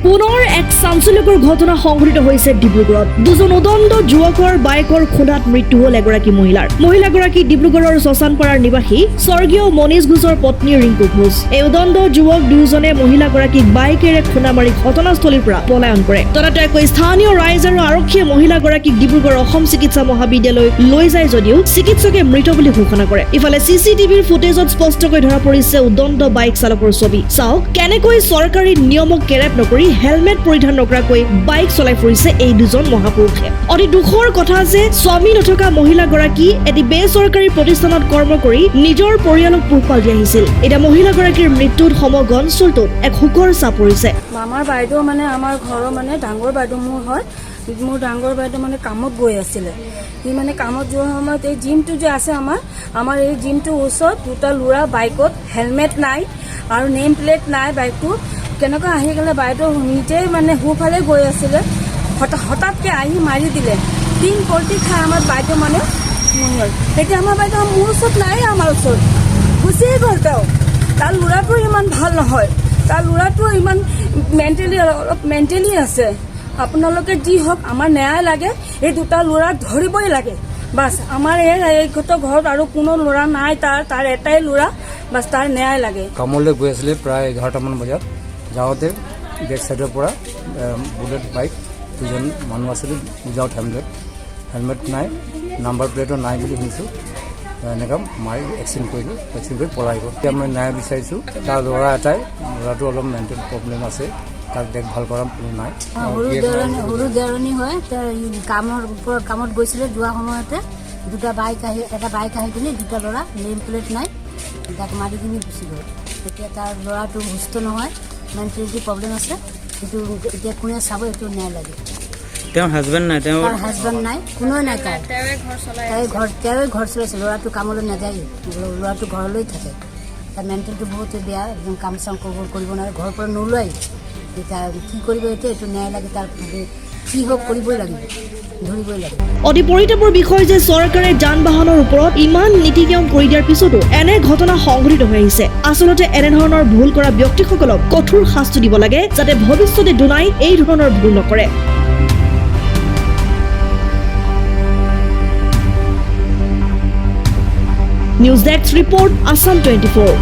পুনৰ এক চাঞ্চল্যকৰ ঘটনা সংঘটিত হৈছে ডিব্ৰুগড়ত। দুজন উদণ্ড যুৱকৰ বাইকৰ খুন্দাত মৃত্যু হ'ল এগৰাকী মহিলাৰ। মহিলাগৰাকী ডিব্ৰুগড়ৰ শশানপাৰাৰ নিবাসী স্বৰ্গীয় মনীষ ঘোষৰ পত্নী ৰিংকু ঘোষ। এই উদণ্ড যুৱক দুয়োজনে মহিলাগৰাকীক বাইকেৰে খুন্দা মাৰি ঘটনাস্থলীৰ পৰা পলায়ন কৰে। ততাতৈয়াকৈ স্থানীয় ৰাইজ আৰু আৰক্ষীয়ে মহিলাগৰাকীক ডিব্ৰুগড় অসম চিকিৎসা মহাবিদ্যালয় লৈ যায় যদিও চিকিৎসকে মৃত বুলি ঘোষণা কৰে। ইফালে চিচিটিভিৰ ফুটেজত স্পষ্টকৈ ধৰা পৰিছে উদণ্ড বাইক চালকৰ ছবি। চাওক কেনেকৈ চৰকাৰী নিয়মক কেৰেপ নকৰি হেলমেট পৰিধান নকৰাকৈ বাইক চলাই ফুৰিছে এই দুজন মহাপুৰুষে। অতি দুখৰ কথা যে স্বামী নথকা মহিলাগৰাকী এটি বেচৰকাৰী প্ৰতিষ্ঠানত কৰ্ম কৰি নিজৰ পৰিয়ালক পোহপাল দি আহিছিল। এতিয়া মহিলাগৰাকীৰ মৃত্যুত সমগ্ৰ অঞ্চলটোত এক শোকৰ ছাপ পৰিছে। আমাৰ বাইদেউ মানে আমাৰ ঘৰৰ মানে ডাঙৰ বাইদেউ মোৰ হয়। মোৰ ডাঙৰ বাইদেউ মানে কামত গৈ আছিলে। সি মানে কামত যোৱাৰ সময়ত এই জিমটো যে আছে আমাৰ এই জিমটোৰ ওচৰত দুটা ল'ৰা বাইকত হেলমেট নাই আৰু নেম প্লেট নাই। বাইকটো কেনেকৈ আহি গ'লে বাইদেউ নিজেই মানে সোঁফালে গৈ আছিলে, হঠাৎকৈ আহি মাৰি দিলে। 3 পল্টি খাই আমাৰ বাইদেউ মানে মৰিল। এতিয়া আমাৰ বাইদেউ মোৰ ওচৰত নাই, আমাৰ ওচৰত গুচিয়ে গ'ল। তাৰ ল'ৰাটো ইমান ভাল নহয়, তাৰ ল'ৰাটো ইমান অলপ মেণ্টেলি আছে। আপোনালোকে যি হওক আমাৰ ন্যায় লাগে, এই দুটা ল'ৰাক ধৰিবই লাগে। বাছ আমাৰ এই ঘৰত আৰু কোনো ল'ৰা নাই, তাৰ এটাই ল'ৰা, বাছ তাৰ ন্যায় লাগে। কামলৈ গৈ আছিলে প্ৰায় 11টামান বজাত। যাওঁতে বেক চাইডৰ পৰা বুলেট বাইক দুজন মানুহ আছিলে, উইদাউট হেলমেট নাই, নাম্বাৰ প্লেটো নাই বুলি শুনিছোঁ। এনেকুৱা মাৰি এক্সিডেণ্ট কৰিলোঁ, এক্সিডেণ্ট কৰি পলাই গ'ল। এতিয়া মই ন্যায় বিচাৰিছোঁ। তাৰ ল'ৰাটো অলপ মেণ্টেল প্ৰব্লেম আছে, তাক দেখভাল কৰা কোনো নাই। সৰু দেৰণী হয়, কামত গৈছিলে। যোৱা সময়তে এটা বাইক আহি কিনে দুটা ল'ৰা নেম প্লেট নাই, তাক মাৰি কিনি গুচি গ'ল। এতিয়া তাৰ ল'ৰাটো সুস্থ নহয়, মেণ্টেলিটি প্ৰব্লেম আছে। কিন্তু এতিয়া কোনে চাব, এইটো ন্যায় লাগে। তেওঁৰ হাজবেণ্ড নাই, তাৰ হাজবেণ্ড নাই, কোনোৱে নাই। তেওঁৱে ঘৰ চলাইছে। ল'ৰাটো কামলৈ নাযায়, ল'ৰাটো ঘৰলৈ থাকে। তাৰ মেণ্টেলটো বহুত বেয়া, একদম কাম চাম কৰিব নোৱাৰে, ঘৰৰ পৰা নোলোৱাই। এতিয়া কি কৰিব, এইটো ন্যায় লাগে। তাৰ কি হওক কৰিবই লাগিব, ধৰিবই লাগে। অতি পৰিতাপৰ বিষয় যে চৰকাৰে যান বাহনৰ ওপৰত ইমান নীতি নিয়ম কৰি দিয়াৰ পিছতো এনে ঘটনা সংঘটিত হৈ আহিছে। আচলতে এনেধৰণৰ ভুল কৰা ব্যক্তিসকলক কঠোৰ শাস্তি দিব লাগে, যাতে ভৱিষ্যতে দুনাই এই ধৰণৰ ভুল নকৰে। News desk report, Assam 24।